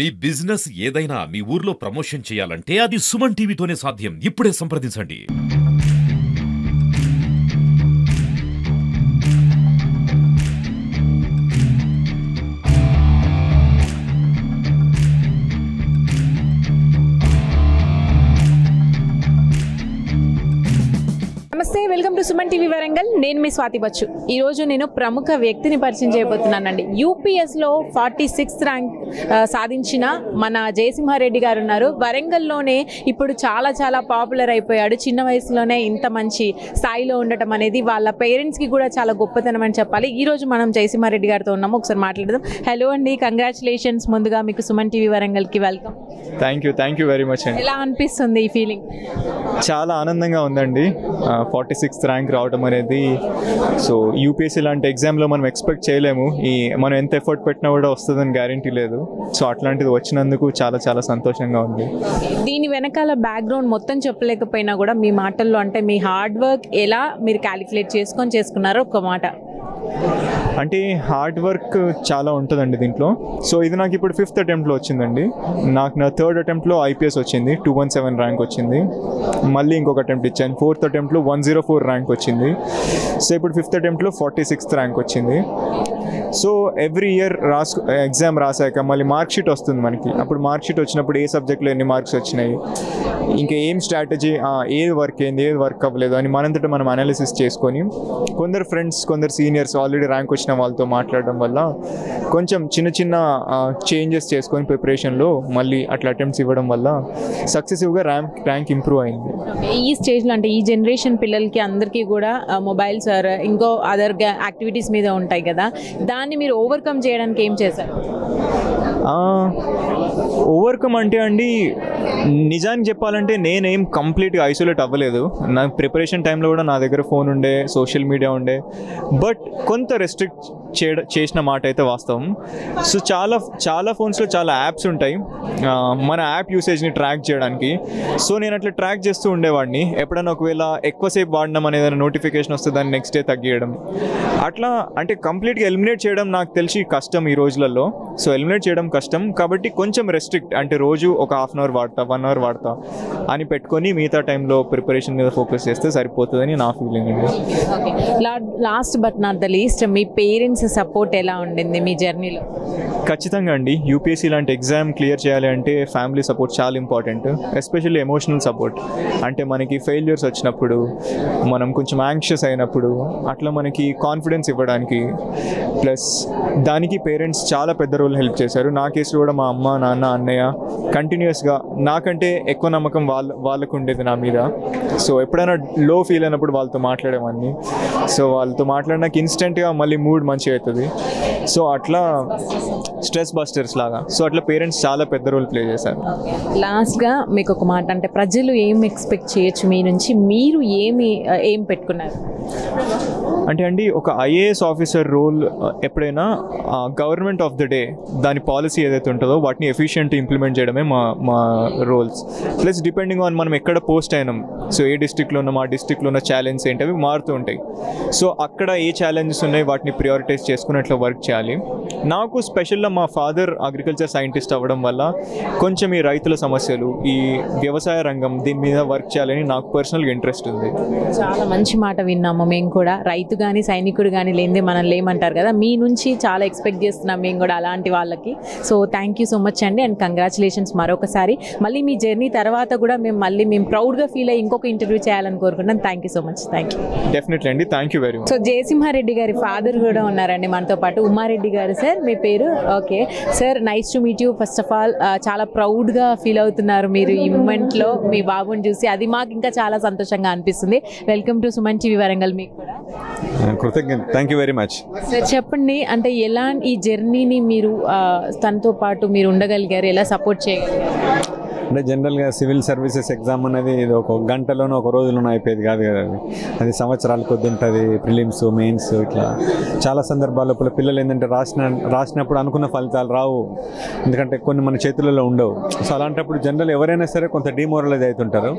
మీ business ఏదైనా మీ ఊర్లో promotion చేయాలంటే అది సుమన్ టీవీతోనే సాధ్యం. ఇప్పుడే సంప్రదించండి. నమస్తే, welcome to Suman TV Warangal. నేను మీ స్వాతి బచ్చు. ఈరోజు నేను ప్రముఖ వ్యక్తిని పరిచయం చేయబోతున్నానండి. యూపీఎస్లో 46th ర్యాంక్ సాధించిన మన జయసింహారెడ్డి గారు ఉన్నారు. వరంగల్లోనే ఇప్పుడు చాలా పాపులర్ అయిపోయాడు. చిన్న వయసులోనే ఇంత మంచి స్థాయిలో ఉండటం అనేది వాళ్ళ పేరెంట్స్కి కూడా చాలా గొప్పతనం అని చెప్పాలి. ఈరోజు మనం జయసింహారెడ్డి గారితో ఉన్నాము, ఒకసారి మాట్లాడదాం. హలో అండి, కంగ్రాచులేషన్స్ ముందుగా మీకు సుమన్ టీవీ వరంగల్కి welcome. Thank you very much అండి. ఎలా అనిపిస్తుంది ఈ ఫీలింగ్? చాలా ఆనందంగా ఉందండి 46th ర్యాంక్ రావడం అనేది. సో యూపీఎస్సీ లాంటి ఎగ్జామ్లో మనం ఎక్స్పెక్ట్ చేయలేము, మనం ఎంత ఎఫర్ట్ పెట్టినా కూడా వస్తుందని గ్యారంటీ లేదు. సో అట్లాంటిది వచ్చినందుకు చాలా సంతోషంగా ఉంది. దీని వెనకాల బ్యాక్గ్రౌండ్ మొత్తం చెప్పలేకపోయినా కూడా మీ మాటల్లో అంటే మీ హార్డ్ వర్క్ ఎలా మీరు క్యాలిక్యులేట్ చేసుకున్నారో ఒక మాట. అంటే హార్డ్ వర్క్ చాలా ఉంటుందండి దీంట్లో. సో ఇది నాకు ఇప్పుడు 5th అటెంప్ట్లో వచ్చిందండి. నాకు నా 3rd అటెంప్ట్లో ఐపీఎస్ వచ్చింది, 217 ర్యాంక్ వచ్చింది. మళ్ళీ ఇంకొక అటెంప్ట్ ఇచ్చాను, 4th అటెంప్ట్లో 104 ర్యాంక్ వచ్చింది. సో ఇప్పుడు 5th అటెంప్ట్లో 46th ర్యాంక్ వచ్చింది. సో ఎవ్రీ ఇయర్ ఎగ్జామ్ రాసాక మళ్ళీ మార్క్ షీట్ వస్తుంది మనకి. అప్పుడు మార్క్ షీట్ వచ్చినప్పుడు ఏ సబ్జెక్ట్లో ఎన్ని మార్క్స్ వచ్చినాయి, ఇంకా ఏం స్ట్రాటజీ, ఏది వర్క్ అయింది, ఏది వర్క్ అవ్వలేదు అని మనంతటా మనం అనాలిసిస్ చేసుకొని కొందరు ఫ్రెండ్స్, కొందరు సీనియర్స్ ఆల్రెడీ ర్యాంక్ వచ్చిన వాళ్ళతో మాట్లాడడం వల్ల కొంచెం చిన్న చేంజెస్ చేసుకొని ప్రిపరేషన్లో మళ్ళీ అట్లా అటెంప్ట్స్ ఇవ్వడం వల్ల సక్సెసివ్గా ర్యాంక్ ఇంప్రూవ్ అయింది. ఈ స్టేజ్లో అంటే ఈ జనరేషన్ పిల్లలకి అందరికీ కూడా మొబైల్స్ ఇంకో అదర్ యాక్టివిటీస్ మీద ఉంటాయి కదా, దాన్ని మీరు ఓవర్కమ్ చేయడానికి ఏం చేశారు? ఓవర్కమ్ అంటే అండి, నిజానికి చెప్పాలంటే నేనేం కంప్లీట్గా ఐసోలేట్ అవ్వలేదు. నా ప్రిపరేషన్ టైంలో కూడా నా దగ్గర ఫోన్ ఉండే, సోషల్ మీడియా ఉండే, బట్ కొంత రెస్ట్రిక్ట్ చేసిన మాట అయితే వాస్తవం. సో చాలా ఫోన్స్లో చాలా యాప్స్ ఉంటాయి మన యాప్ యూసేజ్ని ట్రాక్ చేయడానికి. సో నేను అట్లా ట్రాక్ చేస్తూ ఉండేవాడిని. ఎప్పుడైనా ఒకవేళ ఎక్కువసేపు వాడినాం అనేది నోటిఫికేషన్ వస్తే దాన్ని నెక్స్ట్ డే తగ్గియడం, అట్లా అంటే కంప్లీట్గా ఎలిమినేట్ చేయడం నాకు తెలిసి కష్టం ఈ రోజులలో. సో ఎలిమినేట్ చేయడం కష్టం కాబట్టి కొంచెం రెస్ట్రిక్ట్, అంటే రోజు ఒక ½ అవర్ వాడతా, 1 అవర్ వాడతా అని పెట్టుకొని మిగతా టైంలో ప్రిపరేషన్ మీద ఫోకస్ చేస్తే సరిపోతుందని నా ఫీలింగ్ అండి. Last but not the least, me parents support ఎలా ఉండింది మీ జర్నీలో? ఖచ్చితంగా అండి, యూపీఎస్సీ లాంటి ఎగ్జామ్ క్లియర్ చేయాలి అంటే ఫ్యామిలీ సపోర్ట్ చాలా ఇంపార్టెంట్. Especially emotional support. అంటే మనకి ఫెయిల్యూర్స్ వచ్చినప్పుడు, మనం కొంచెం యాంగ్షియస్ అయినప్పుడు, అట్లా మనకి కాన్ఫిడెన్స్ ఇవ్వడానికి, ప్లస్ దానికి పేరెంట్స్ చాలా పెద్ద రోల్ హెల్ప్ చేశారు. నా కేసులో కూడా మా అమ్మ, నాన్న, అన్నయ్య కంటిన్యూస్గా నాకంటే ఎక్కువ నమ్మకం వాళ్ళకు ఉండేది నా మీద. సో ఎప్పుడైనా లో ఫీల్ అయినప్పుడు వాళ్ళతో మాట్లాడేవాడిని. సో వాళ్ళతో మాట్లాడినాక ఇన్స్టెంట్గా మళ్ళీ మూడ్ మంచిగా అవుతుంది. సో అట్లా స్ట్రెస్ బస్టర్స్ లాగా. సో అట్లా పేరెంట్స్ చాలా పెద్ద రోల్ ప్లే చేశారు. లాస్ట్గా మీకు ఒక మాట, అంటే ప్రజలు ఏం ఎక్స్పెక్ట్ చేయొచ్చు మీ నుంచి, మీరు ఏం పెట్టుకున్నారు? అంటే అండి, ఒక ఐఏఎస్ ఆఫీసర్ రోల్ ఎప్పుడైనా గవర్నమెంట్ ఆఫ్ ద డే దాని పాలసీ ఏదైతే ఉంటుందో వాటిని ఎఫిషియెంట్ ఇంప్లిమెంట్ చేయడమే మా రోల్స్. ప్లస్ డిపెండింగ్ ఆన్ మనం ఎక్కడ పోస్ట్ అయినాం, సో ఏ డిస్ట్రిక్ట్లో ఉన్నాం, ఆ డిస్ట్రిక్ట్లో ఉన్న ఛాలెంజెస్ ఏంటి అవి మారుతూ ఉంటాయి. సో అక్కడ ఏ ఛాలెంజెస్ ఉన్నాయి వాటిని ప్రియారిటైజ్ చేసుకుని అట్లా వర్క్ చేయాలి. నాకు స్పెషల్గా మా ఫాదర్ అగ్రికల్చర్ సైంటిస్ట్ అవ్వడం వల్ల కొంచెం ఈ రైతుల సమస్యలు, ఈ వ్యవసాయ రంగం, దీని మీద వర్క్ చేయాలని నాకు పర్సనల్గా ఇంట్రెస్ట్ ఉంది. చాలా మంచి మాట విన్నాము మేము కూడా. రైతు కానీ సైనికుడు కానీ లేనిదే మనం లేమంటారు కదా, మీ నుంచి చాలా ఎక్స్పెక్ట్ చేస్తున్నాం మేము కూడా అలాంటి వాళ్ళకి. So thank you so much అండి, అండ్ కంగ్రాచులేషన్స్ మరొకసారి. మళ్ళీ మీ జర్నీ తర్వాత కూడా మేము ప్రౌడ్గా ఫీల్ అయ్యి ఇంకొక ఇంటర్వ్యూ చేయాలని కోరుకుంటాం. Thank you so much. Thank you. Definitely అండి, thank you very much. So Jayasimha Reddy గారి ఫాదర్ కూడా ఉన్నారండి మనతో పాటు, ఉమారెడ్డి గారు. సార్ మీ పేరు? Okay sir, nice to meet you. First of all చాలా ప్రౌడ్గా ఫీల్ అవుతున్నారు మీరు ఈ మూమెంట్లో మీ బాబుని చూసి, అది మాకు ఇంకా చాలా సంతోషంగా అనిపిస్తుంది. Welcome to Suman TV Warangal. మీకు కూడా కృతజ్ఞత. Thank you very much. Sir చెప్పండి, అంటే ఎలా ఈ జర్నీని మీరు తనతో పాటు మీరు ఉండగలిగారు, ఎలా సపోర్ట్ చేయగలిగారు? అంటే జనరల్గా సివిల్ సర్వీసెస్ ఎగ్జామ్ అనేది ఇది ఒక గంటలోనో ఒక రోజులోనో అయిపోయేది కాదు కదా, అది సంవత్సరాల కొద్ది ఉంటుంది. ప్రిలిమ్స్, మెయిన్స్ ఇట్లా చాలా సందర్భాల్లో పిల్లలు ఏంటంటే రాసినప్పుడు అనుకున్న ఫలితాలు రావు, ఎందుకంటే కొన్ని మన చేతులలో ఉండవు. సో అలాంటప్పుడు జనరల్ ఎవరైనా సరే కొంత డిమోరలైజ్ అవుతుంటారు.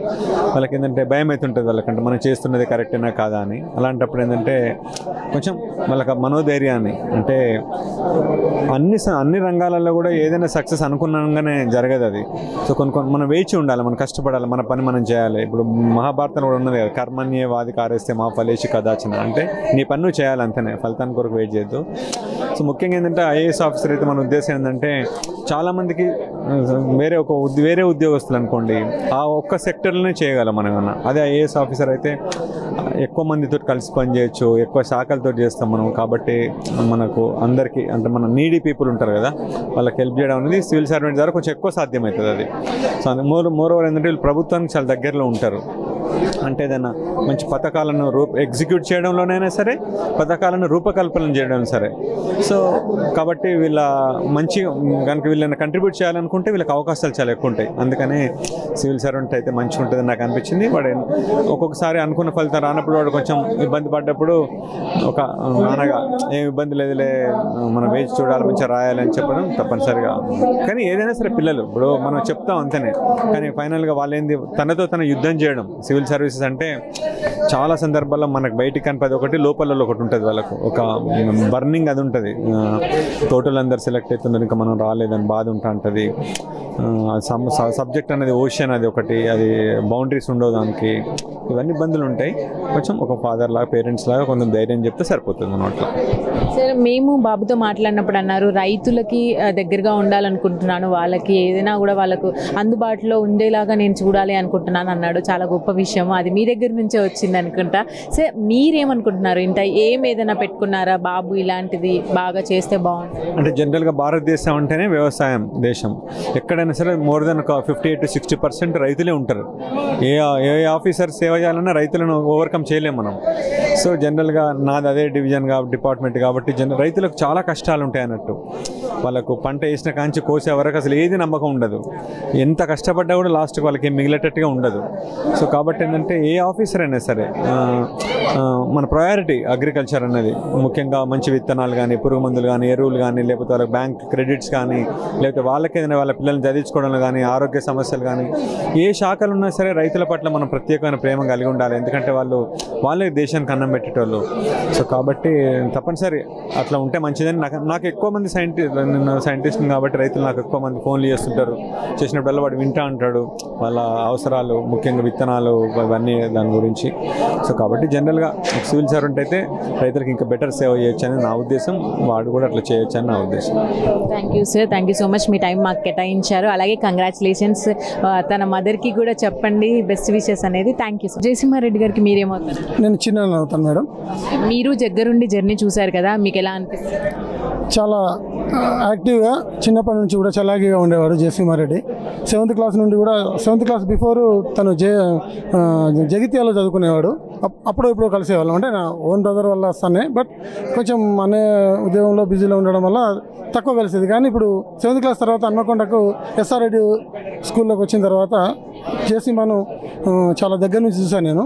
వాళ్ళకి ఏంటంటే భయం అవుతుంటుంది, వాళ్ళకంటే మనం చేస్తున్నది కరెక్టేనా కాదా అని. అలాంటప్పుడు ఏంటంటే కొంచెం వాళ్ళకి మనోధైర్యాన్ని, అంటే అన్ని రంగాలలో కూడా ఏదైనా సక్సెస్ అనుకున్నాగానే జరగదు అది. సో కొన్ని మనం వేచి ఉండాలి, మనం కష్టపడాలి, మన పని మనం చేయాలి. ఇప్పుడు మహాభారతం కూడా ఉన్నది కదా, కర్మణ్యే వాది కారేస్తే మా ఫలేషి కదాచన, అంటే నీ పని నువ్వు చేయాలి అంతనే, ఫలితానికి కొరకు వెయిట్ చేయొద్దు. సో ముఖ్యంగా ఏంటంటే ఐఏఎస్ ఆఫీసర్ అయితే మన ఉద్దేశం ఏంటంటే చాలామందికి వేరే ఉద్యోగస్తులు అనుకోండి ఆ ఒక్క సెక్టర్లోనే చేయగలం మనం ఏమన్నా. అదే ఐఏఎస్ ఆఫీసర్ అయితే ఎక్కువ మందితో కలిసి పనిచేయచ్చు, ఎక్కువ శాఖలతో చేస్తాం మనం. కాబట్టి మనకు అందరికీ అంటే మన నీడీ పీపుల్ ఉంటారు కదా, వాళ్ళకి హెల్ప్ చేయడం అనేది సివిల్ సర్వెంట్ ద్వారా కొంచెం ఎక్కువ సాధ్యమవుతుంది అది. సో మోర్ ఓవర్ ఏంటంటే వీళ్ళు ప్రభుత్వానికి చాలా దగ్గరలో ఉంటారు. అంటే ఏదైనా మంచి పథకాలను ఎగ్జిక్యూట్ చేయడంలోనైనా సరే, పథకాలను రూపకల్పన చేయడం సరే. సో కాబట్టి వీళ్ళ మంచి కనుక వీళ్ళని కంట్రిబ్యూట్ చేయాలనుకుంటే వీళ్ళకి అవకాశాలు చాలా ఎక్కువ ఉంటాయి. అందుకనే సివిల్ సర్వెంట్ అయితే మంచిగా ఉంటుందని నాకు అనిపించింది. వాడు ఒక్కొక్కసారి అనుకున్న ఫలితం రానప్పుడు వాడు కొంచెం ఇబ్బంది పడ్డప్పుడు ఒక నాన్నగా ఏం ఇబ్బంది లేదులే, మనం వేచి చూడాలి, మంచిగా రాయాలని చెప్పడం తప్పనిసరిగా. కానీ ఏదైనా సరే పిల్లలు ఇప్పుడు మనం చెప్తాం అంతనే, కానీ ఫైనల్గా వాళ్ళు ఏంది తనతో తన యుద్ధం చేయడం. సివిల్ సర్వీసెస్ అంటే చాలా సందర్భాల్లో మనకు బయటికి కనిపది ఒకటి, లోపలలో ఒకటి ఉంటుంది. వాళ్ళకు ఒక బర్నింగ్ అది ఉంటుంది. టోటల్ అందరు సెలెక్ట్ అవుతున్నారు, ఇంకా మనం రాలేదని బాధ ఉంటుంది. సబ్జెక్ట్ అనేది ఓషన్, అది ఒకటి, అది బౌండరీస్ ఉండవు దానికి. ఇవన్నీ ఇబ్బందులు ఉంటాయి. కొంచెం ఒక ఫాదర్ లాగా, పేరెంట్స్ లాగా కొంచెం ధైర్యం చెప్తే సరిపోతుంది అన్నమాట. సార్, మేము బాబుతో మాట్లాడినప్పుడు అన్నారు రైతులకి దగ్గరగా ఉండాలనుకుంటున్నాను, వాళ్ళకి ఏదైనా కూడా వాళ్ళకు అందుబాటులో ఉండేలాగా నేను చూడాలి అనుకుంటున్నాను అన్నాడు. చాలా గొప్ప విషయం, అది మీ దగ్గర నుంచే వచ్చింది అనుకుంటా. సార్, మీరేమనుకుంటున్నారు? ఏదైనా పెట్టుకున్నారా బాబు ఇలాంటిది బాగా చేస్తే బాగుంటుంది? అంటే జనరల్గా భారతదేశం అంటేనే వ్యవసాయం దేశం. ఎక్కడైనా సరే మోర్ దెన్ ఒక 50 to 60% రైతులే ఉంటారు. ఏ ఆఫీసర్ సేవ చేయాలన్నా రైతులను ఓవర్కమ్ చేయలేము మనం. సో జనరల్గా నాది అదే డిపార్ట్మెంట్ కాబట్టి రైతులకు చాలా కష్టాలు ఉంటాయి అన్నట్టు. వాళ్ళకు పంట వేసిన కాంచి కోసే వరకు అసలు ఏది నమ్మకం ఉండదు. ఎంత కష్టపడ్డా కూడా లాస్ట్కి వాళ్ళకి ఏం మిగిలేటట్టుగా ఉండదు. సో కాబట్టి ఏంటంటే ఏ ఆఫీసర్ అయినా సరే మన ప్రయారిటీ అగ్రికల్చర్ అనేది, ముఖ్యంగా మంచి విత్తనాలు కానీ, పురుగు మందులు కానీ, ఎరువులు కానీ, లేకపోతే వాళ్ళకి బ్యాంక్ క్రెడిట్స్ కానీ, లేకపోతే వాళ్ళకి ఏదైనా వాళ్ళ పిల్లల్ని చదివించుకోవడంలో కానీ, ఆరోగ్య సమస్యలు కానీ, ఏ శాఖలు ఉన్నా సరే రైతుల పట్ల మనం ప్రత్యేకమైన ప్రేమ కలిగి ఉండాలి. ఎందుకంటే వాళ్ళే దేశానికి అన్నం పెట్టేటోళ్ళు. సో కాబట్టి తప్పనిసరి అట్లా ఉంటే మంచిదని నాకు ఎక్కువ మంది సైంటిస్ట్ని కాబట్టి రైతులు నాకు ఎక్కువ మంది ఫోన్లు చేస్తుంటారు. చేసినప్పుడల్లా వాడు వింటా అంటాడు వాళ్ళ అవసరాలు, ముఖ్యంగా విత్తనాలు ఇవన్నీ దాని గురించి. సో కాబట్టి జనరల్గా సివిల్ సర్వెంట్ అయితే రైతులకు ఇంకా బెటర్ సేవ చేయొచ్చు అని నా ఉద్దేశం, వాడు కూడా అట్లా చేయొచ్చు అని నా ఉద్దేశం. Thank you sir, thank you so much, మీ టైం మాకు కేటాయించారు. అలాగే కంగ్రాచులేషన్స్, తన మదర్కి కూడా చెప్పండి బెస్ట్ విషెస్ అనేది. Thank you sir. జయసింహారెడ్డి గారికి మీరేమవుతారు? నేను చిన్న అవుతాను మేడం. మీరు దగ్గరుండి జర్నీ చూశారు కదా, మీకు ఎలా అనిపిస్తుంది? చాలా యాక్టివ్గా చిన్నప్పటి నుంచి కూడా చలాకీగా ఉండేవాడు జయసింహారెడ్డి. 7th క్లాస్ నుండి కూడా 7th క్లాస్ బిఫోర్ తను జగిత్యాలో చదువుకునేవాడు. అప్పుడు ఇప్పుడు కలిసేవాళ్ళం, అంటే నా ఓన్ బ్రదర్ వల్ల వస్తానే, బట్ కొంచెం అనే ఉద్యోగంలో బిజీలో ఉండడం వల్ల తక్కువ కలిసేది. కానీ ఇప్పుడు 7th క్లాస్ తర్వాత హన్మకొండకు ఎస్ఆర్రెడ్డి స్కూల్లోకి వచ్చిన తర్వాత జయసింహను చాలా దగ్గర నుంచి చూశాను నేను.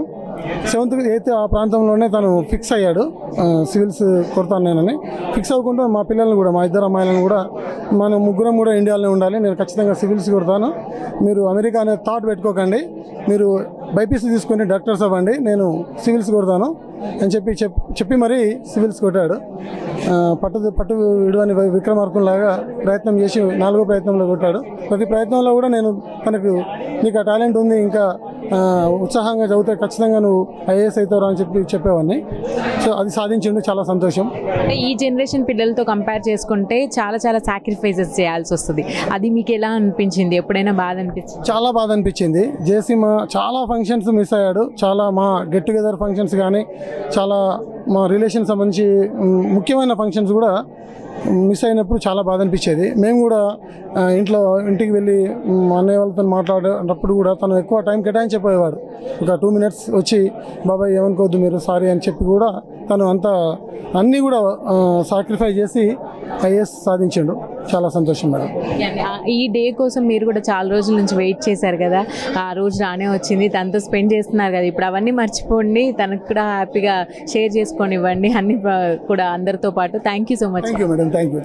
7th 8th ఆ ప్రాంతంలోనే తను ఫిక్స్ అయ్యాడు, సివిల్స్ కొడతాను నేనని ఫిక్స్ అవ్వకుండా మా పిల్లల్ని కూడా, మా ఇద్దరు అమ్మాయిలను కూడా, మన ముగ్గురం కూడా ఇండియాలోనే ఉండాలి, నేను ఖచ్చితంగా సివిల్స్ కొడతాను, మీరు అమెరికా అనే థాట్ పెట్టుకోకండి, మీరు బైపీసీ తీసుకొని డాక్టర్స్ అవ్వండి, నేను సివిల్స్ కొడతాను అని చెప్పి మరీ సివిల్స్ కొట్టాడు. పట్టు విడువని విక్రమార్కుల్లాగా ప్రయత్నం చేసి 4వ ప్రయత్నంలో కొట్టాడు. ప్రతి ప్రయత్నంలో కూడా నేను తనకు నీకు ఆ టాలెంట్ ఉంది, ఇంకా ఉత్సాహంగా చదివితే ఖచ్చితంగా నువ్వు ఐఏఎస్ అవుతావు అని చెప్పేవాడిని. సో అది సాధించిండు, చాలా సంతోషం. అంటే ఈ జనరేషన్ పిల్లలతో కంపేర్ చేసుకుంటే చాలా సాక్రిఫైసెస్ చేయాల్సి వస్తుంది, అది మీకు ఎలా అనిపించింది? ఎప్పుడైనా బాధ అనిపించింది? చాలా బాధ అనిపించింది. జేసీమ చాలా ఫంక్షన్స్ మిస్ అయ్యాడు, చాలా మా గెట్ టుగెదర్ ఫంక్షన్స్ కానీ, చాలా మా రిలేషన్ సంబంధించి ముఖ్యమైన ఫంక్షన్స్ కూడా మిస్ అయినప్పుడు చాలా బాధ అనిపించేది. మేము కూడా ఇంటికి వెళ్ళి అన్నయ్య వాళ్ళతో మాట్లాడేటప్పుడు కూడా తను ఎక్కువ టైం కేటాయించకపోయేవాడు. ఒక 2 minutes వచ్చి బాబాయ్ ఏమనుకోవద్దు మీరు సారీ అని చెప్పి కూడా తను అంతా అన్నీ కూడా సాక్రిఫై చేసి ఐఏఎస్ సాధించాడు. చాలా సంతోషం మేడం. ఈ డే కోసం మీరు కూడా చాలా రోజుల నుంచి వెయిట్ చేశారు కదా, ఆ రోజు రానే వచ్చింది, తనతో స్పెండ్ చేస్తున్నారు కదా, ఇప్పుడు అవన్నీ మర్చిపోండి, తనకు కూడా హ్యాపీగా షేర్ చేసుకొని ఇవ్వండి అన్ని కూడా అందరితో పాటు. Thank you so much. Thank you madam. Thank you.